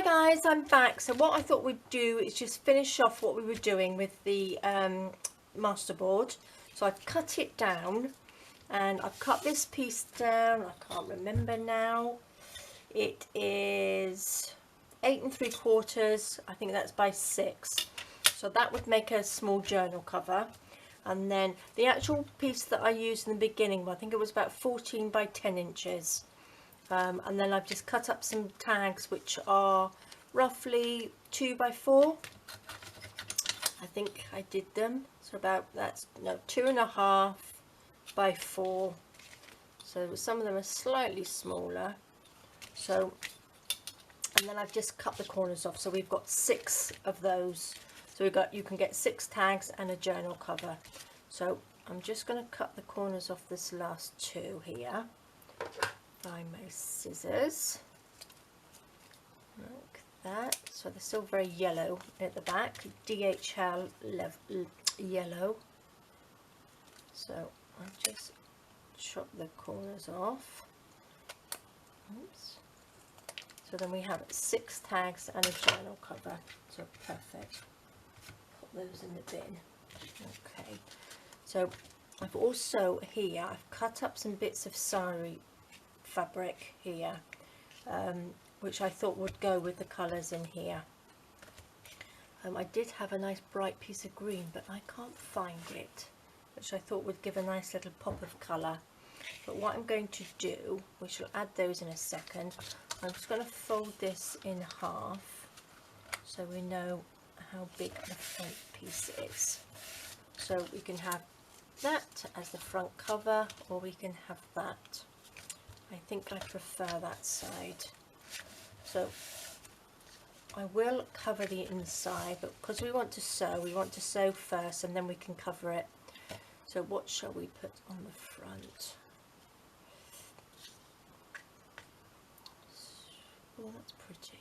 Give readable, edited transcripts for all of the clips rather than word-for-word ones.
guys, I'm back. So what I thought we'd do is just finish off what we were doing with the masterboard. So I've cut it down and I've cut this piece down. I can't remember now. It is 8 3/4. I think that's by 6. So that would make a small journal cover. And then the actual piece that I used in the beginning, I think it was about 14 by 10 inches. And then I've just cut up some tags which are roughly 2 by 4. I think I did them. So about, that's, no, 2.5 by 4. So some of them are slightly smaller. So, and then I've just cut the corners off. So we've got 6 of those. So we've got, you can get 6 tags and a journal cover. So I'm just going to cut the corners off this last 2 here by my scissors, like that. So they're still very yellow at the back, DHL yellow. So I'll just chop the corners off. Oops. So then we have 6 tags and a journal cover. So perfect. Put those in the bin. Okay. So I've also here, I've cut up some bits of sari fabric here, which I thought would go with the colours in here. I did have a nice bright piece of green, but I can't find it, which I thought would give a nice little pop of colour. But what I'm going to do, we shall add those in a second, I'm just going to fold this in half so we know how big the front piece is. So we can have that as the front cover, or we can have that. I think I prefer that side. So I will cover the inside, but because we want to sew first and then we can cover it. So what shall we put on the front? Oh, that's pretty.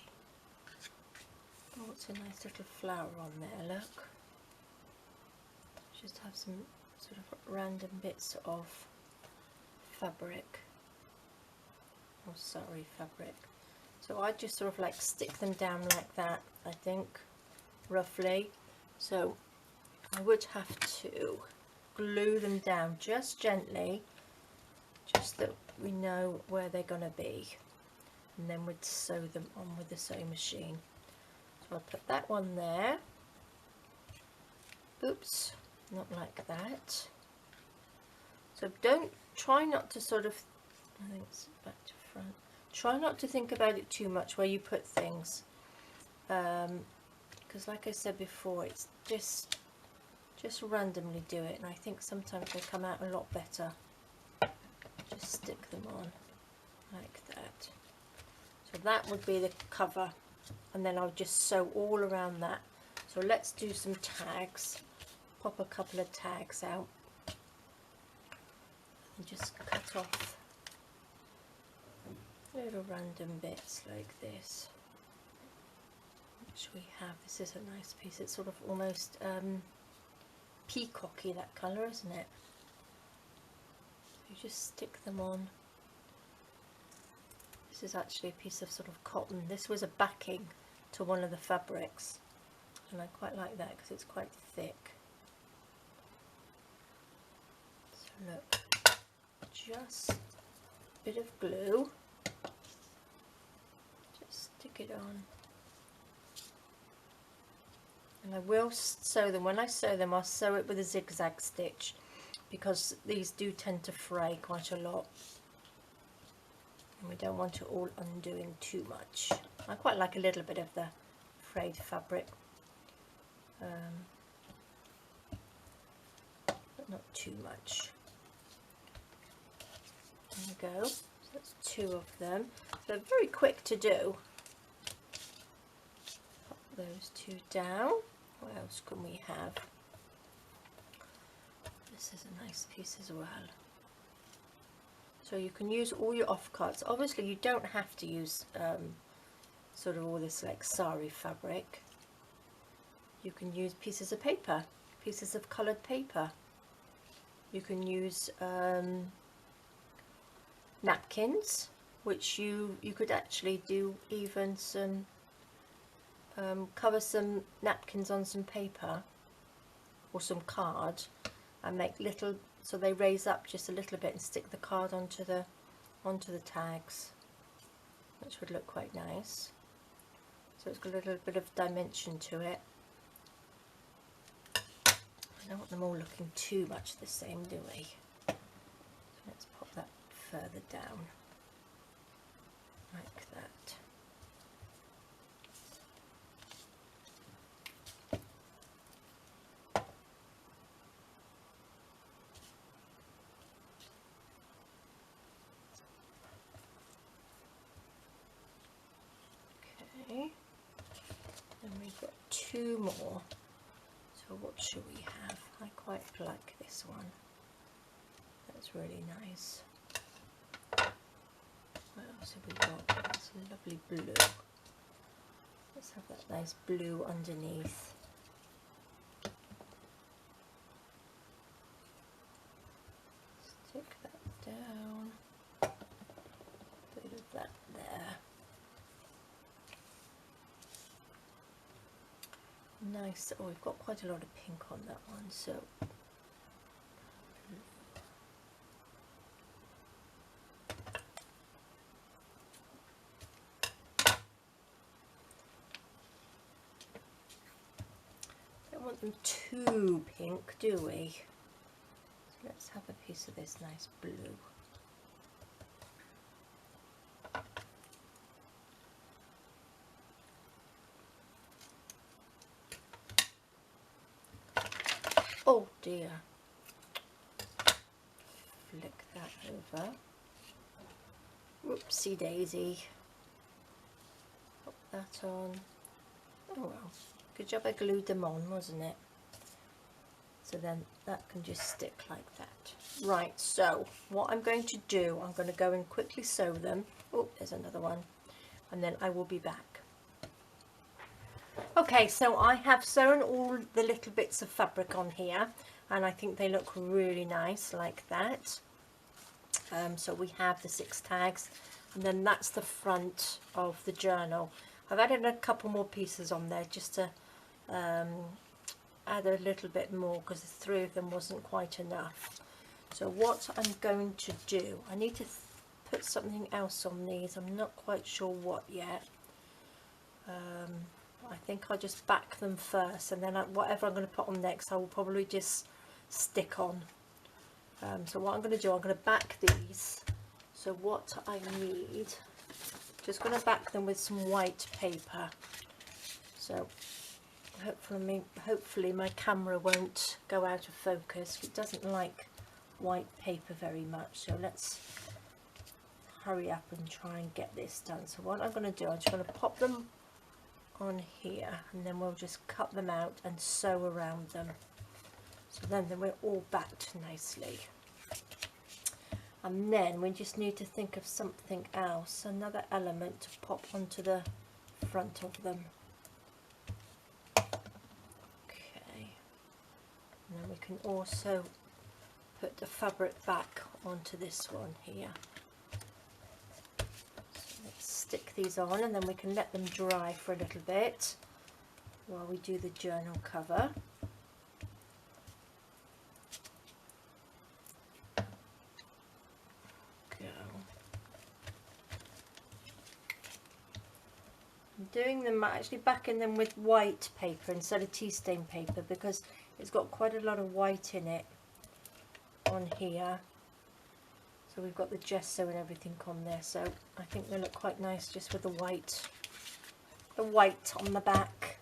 Oh, it's a nice little flower on there, look. Just have some sort of random bits of fabric. Oh, sorry, fabric. So I just sort of like stick them down like that, I think, roughly. So I would have to glue them down just gently, just that we know where they're going to be, and then we'd sew them on with the sewing machine. So I'll put that one there. Oops, not like that. So try not to sort of, I think it's back to front. Try not to think about it too much where you put things, because like I said before, it's just randomly do it, and I think sometimes they come out a lot better. Just stick them on like that. So that would be the cover, and then I'll just sew all around that. So let's do some tags. Pop a couple of tags out and just cut off little random bits like this, which we have. This is a nice piece. It's sort of almost peacocky, that colour, isn't it? You just stick them on. This is actually a piece of sort of cotton. This was a backing to one of the fabrics, and I quite like that because it's quite thick. So look, just a bit of glue. Stick it on, and I will sew them. When I sew them, I'll sew it with a zigzag stitch, because these do tend to fray quite a lot, and we don't want it all undoing too much. I quite like a little bit of the frayed fabric, but not too much. There we go. So that's 2 of them. They're very quick to do. Those 2 down. What else can we have? This is a nice piece as well. So you can use all your offcuts. Obviously you don't have to use sort of all this like sari fabric. You can use pieces of paper, pieces of coloured paper. You can use napkins, which you could actually do even some cover some napkins on some paper or some card and make little, so they raise up just a little bit, and stick the card onto the tags, which would look quite nice. So it's got a little bit of dimension to it. I don't want them all looking too much the same, do we? So let's pop that further down, like that. Okay, then we've got two more. So what should we have? I quite like this one. That's really nice. What else have we got? That's a lovely blue. Let's have that nice blue underneath. Stick that down. Bit of that there. Nice. Oh, we've got quite a lot of pink on that one, so don't want them too pink, do we? So let's have a piece of this nice blue. Oh dear. Flick that over. Whoopsie daisy. Pop that on. Oh well. Good job I glued them on, wasn't it? So then that can just stick like that. Right, so what I'm going to do, I'm going to go and quickly sew them. Oh, there's another one. And then I will be back. Okay, so I have sewn all the little bits of fabric on here, and I think they look really nice like that. So we have the 6 tags, and then that's the front of the journal. I've added a couple more pieces on there just to add a little bit more, because the 3 of them wasn't quite enough. So what I'm going to do, I need to put something else on these. I'm not quite sure what yet. I think I'll just back them first, and then whatever I'm going to put on next I will probably just stick on. So what I'm going to do, I'm going to back these. So what I need, just going to back them with some white paper. So hopefully my camera won't go out of focus. It doesn't like white paper very much, so let's hurry up and try and get this done. So what I'm going to do, I'm just going to pop them on here, and then we'll just cut them out and sew around them. So then we're all backed nicely. And then we just need to think of something else, another element to pop onto the front of them. Okay, and then we can also put the fabric back onto this one here. Stick these on, and then we can let them dry for a little bit while we do the journal cover. Go. I'm doing them, actually backing them with white paper instead of tea stain paper, because it's got quite a lot of white in it on here. So we've got the gesso and everything on there, so I think they look quite nice just with the white on the back.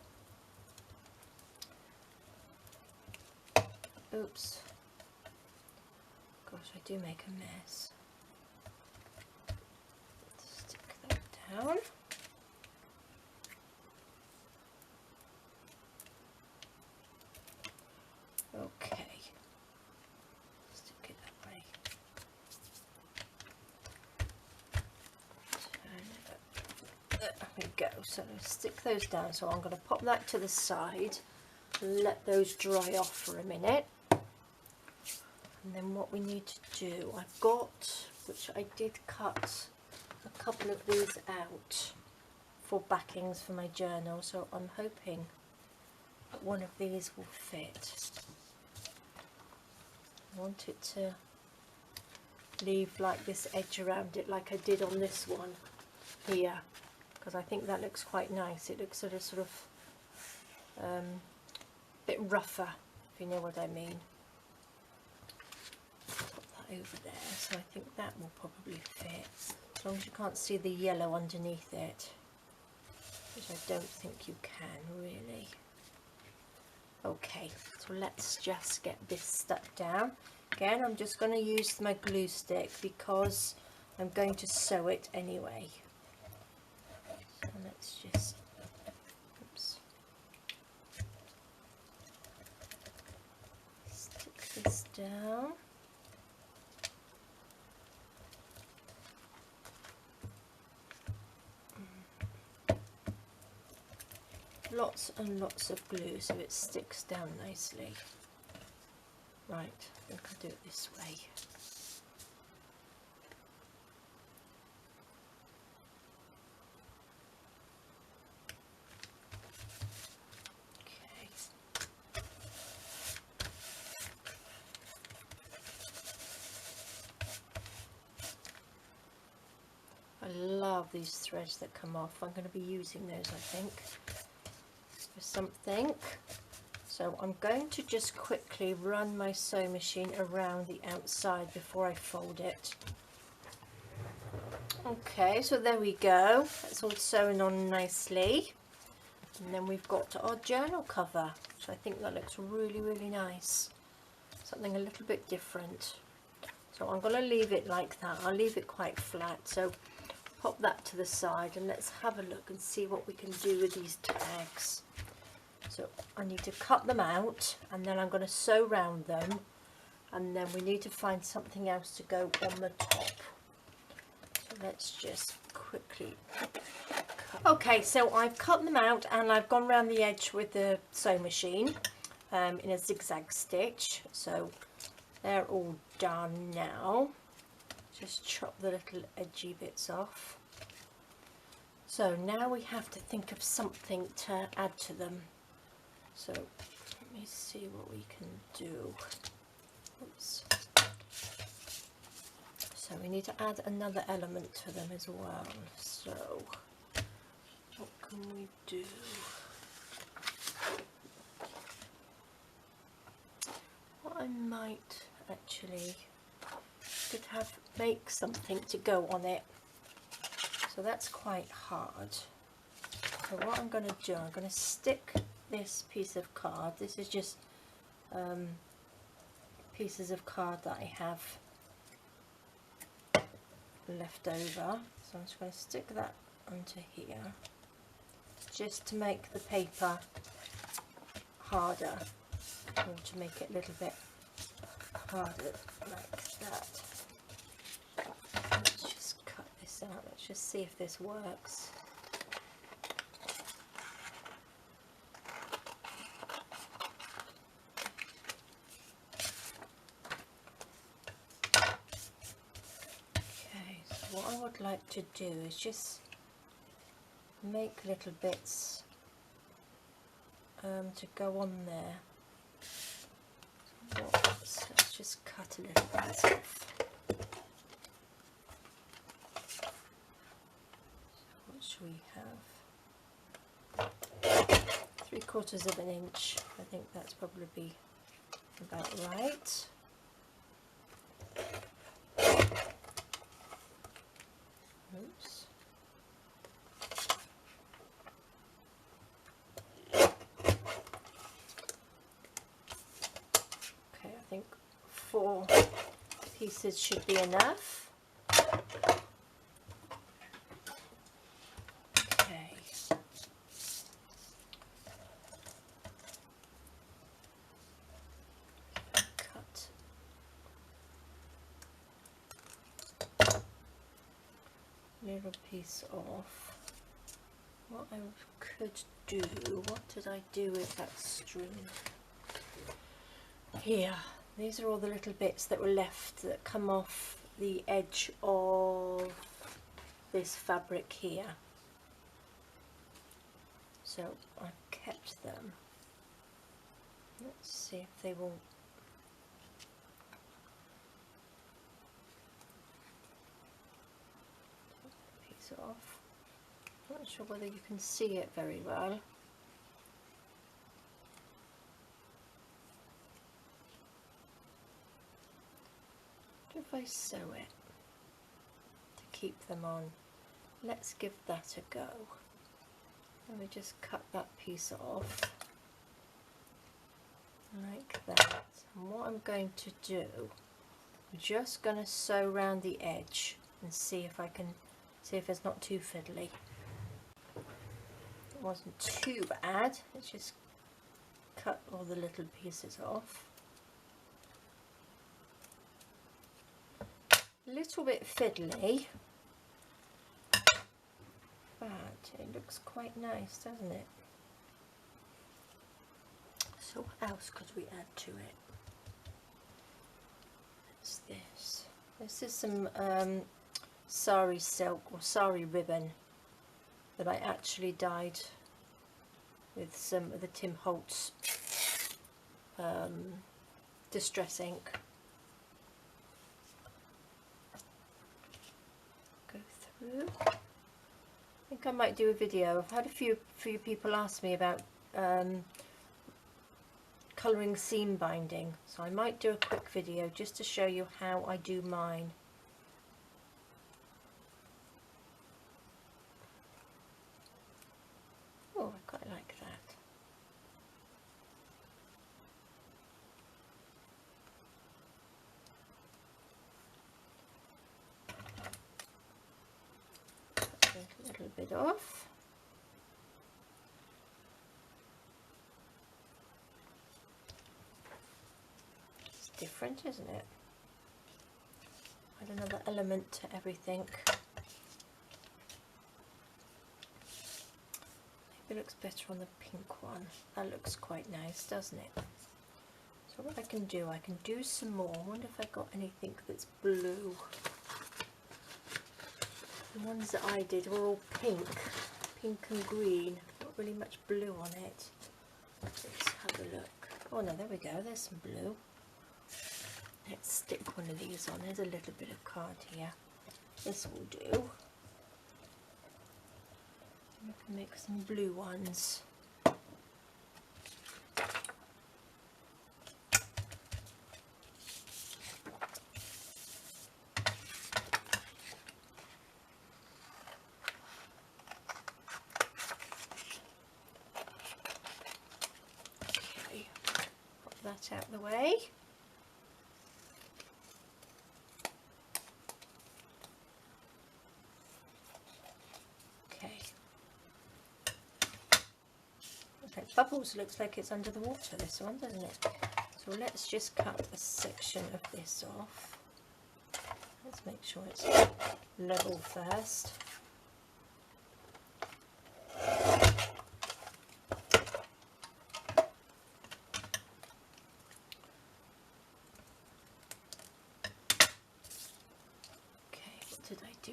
Oops. Gosh, I do make a mess. Stick that down. Okay. Stick it that way. There we go. So stick those down. So I'm going to pop that to the side and let those dry off for a minute. And then what we need to do, I've got, which I did cut a couple of these out for backings for my journal, so I'm hoping that one of these will fit. I want it to leave like this edge around it like I did on this one here, because I think that looks quite nice. It looks sort of a bit rougher, if you know what I mean. Put that over there, so I think that will probably fit, as long as you can't see the yellow underneath it, which I don't think you can really. Okay, so let's just get this stuck down. Again, I'm just going to use my glue stick because I'm going to sew it anyway. So let's just, oops, stick this down. Lots and lots of glue so it sticks down nicely. Right, I think I'll do it this way. Okay. I love these threads that come off. I'm going to be using those, I think, for something. So I'm going to just quickly run my sewing machine around the outside before I fold it. Okay, so there we go. That's all sewn on nicely. And then we've got our journal cover, which I think that looks really, really nice. Something a little bit different. So I'm going to leave it like that. I'll leave it quite flat. So pop that to the side and let's have a look and see what we can do with these tags. So I need to cut them out and then I'm going to sew round them, and then we need to find something else to go on the top. So let's just quickly cut. Okay, so I've cut them out and I've gone round the edge with the sewing machine in a zigzag stitch. So they're all done now. Just chop the little edgy bits off. So now we have to think of something to add to them. So let me see what we can do. Oops. So we need to add another element to them as well. So what can we do? What I might actually could have make something to go on it. So that's quite hard. So what I'm going to do, I'm going to stick this piece of card. This is just pieces of card that I have left over. So I'm just going to stick that onto here, just to make the paper harder, or to make it a little bit harder like that. Let's just cut this out. Let's just see if this works. What I would like to do is just make little bits to go on there. So let's just cut a little bit off. So what should we have? 3/4 of an inch. I think that's probably about right. Oops. Okay, I think 4 pieces should be enough. Okay. Cut. Little piece off. What I could do, what did I do with that string? Here, these are all the little bits that were left that come off the edge of this fabric here. so I've kept them. Let's see if they will. Take that piece off. Not sure whether you can see it very well. If I sew it to keep them on, let's give that a go. Let me just cut that piece off like that. And what I'm going to do, I'm just going to sew around the edge and see if it's not too fiddly. It wasn't too bad. Let's just cut all the little pieces off. A little bit fiddly, but it looks quite nice, doesn't it? So what else could we add to it? What's this? This is some sari silk or sari ribbon that I actually dyed with some of the Tim Holtz distress ink. I think I might do a video. I've had a few people ask me about colouring seam binding, so I might do a quick video just to show you how I do mine. Oh, I quite like that. A little bit off. It's different, isn't it? Add another element to everything. Maybe it looks better on the pink one. That looks quite nice, doesn't it? So what I can do some more. I wonder if I got anything that's blue. The ones that I did were all pink and green, not really much blue on it. Let's have a look. Oh no, there we go, there's some blue. Let's stick one of these on. There's a little bit of card here. This will do. We can make some blue ones. Out of the way. Okay. Okay, Bubbles looks like it's under the water, this one, doesn't it? So let's just cut a section of this off. Let's make sure it's level first.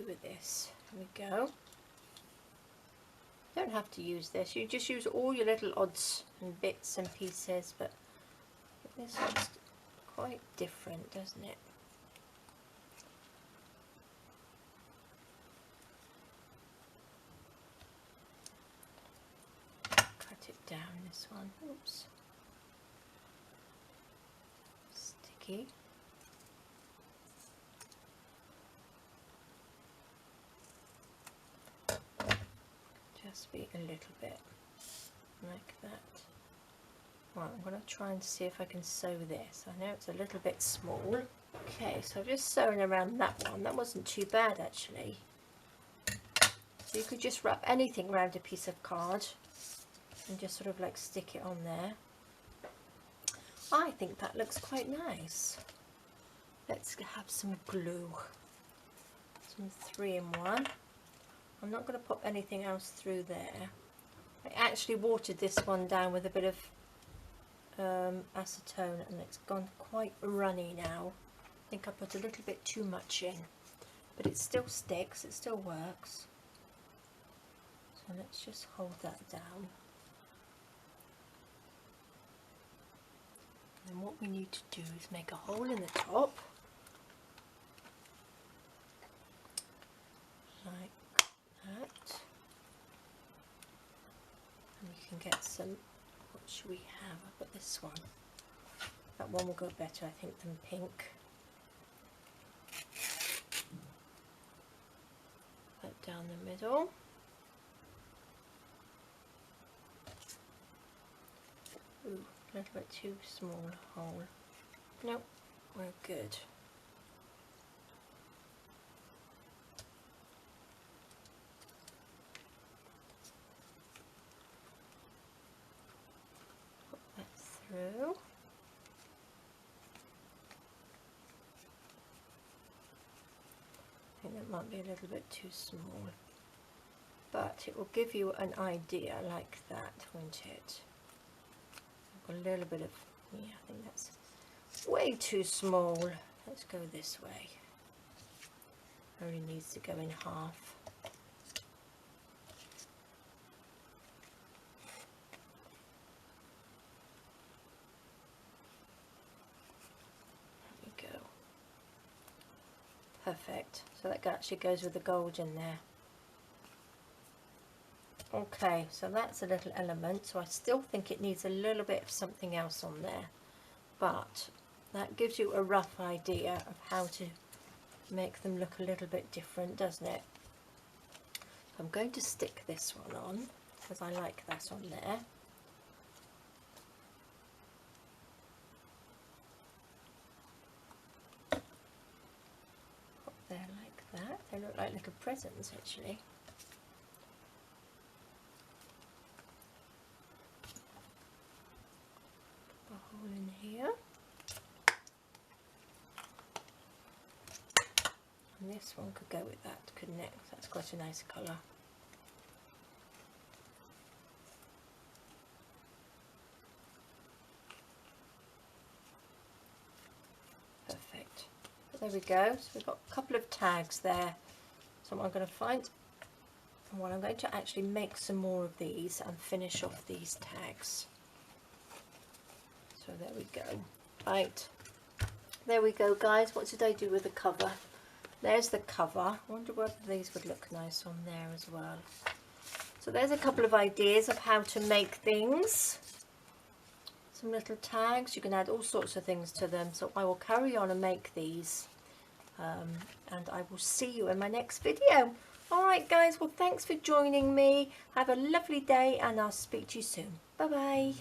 With this, here we go. Don't have to use this, you just use all your little odds and bits and pieces, but this one's quite different, doesn't it? Cut it down, this one. Oops. Sticky. Just be a little bit like that. Right, I'm going to try and see if I can sew this. I know it's a little bit small. Okay, so I'm just sewing around that one. That wasn't too bad actually. So you could just wrap anything around a piece of card and just sort of like stick it on there. I think that looks quite nice. Let's have some glue. Some 3-in-1. I'm not going to pop anything else through there. I actually watered this one down with a bit of acetone and it's gone quite runny now. I think I put a little bit too much in, but it still sticks, it still works. So let's just hold that down. And what we need to do is make a hole in the top, like that. And you can get some, what should we have? I've got this one. That one will go better, I think, than pink. That down the middle. Ooh, a little bit too small a hole. Nope, we're good. Put that through. I think that might be a little bit too small, but it will give you an idea like that, won't it? A little bit of, yeah, I think that's way too small. Let's go this way. Only needs to go in half. There we go. Perfect. So that actually goes with the gold in there. Okay, so that's a little element, so I still think it needs a little bit of something else on there, but that gives you a rough idea of how to make them look a little bit different, doesn't it? I'm going to stick this one on because I like that on there. Put there like that. They look like little presents actually. In here, and this one could go with that, couldn't it? That's quite a nice colour. Perfect. But there we go. So we've got a couple of tags there. So what I'm going to find, well, I'm going to actually make some more of these and finish off these tags. So there we go. Right, there we go, guys. What did I do with the cover? There's the cover. I wonder whether these would look nice on there as well. So there's a couple of ideas of how to make things. Some little tags. You can add all sorts of things to them. So I will carry on and make these. And I will see you in my next video. Alright guys, well thanks for joining me. Have a lovely day and I'll speak to you soon. Bye bye.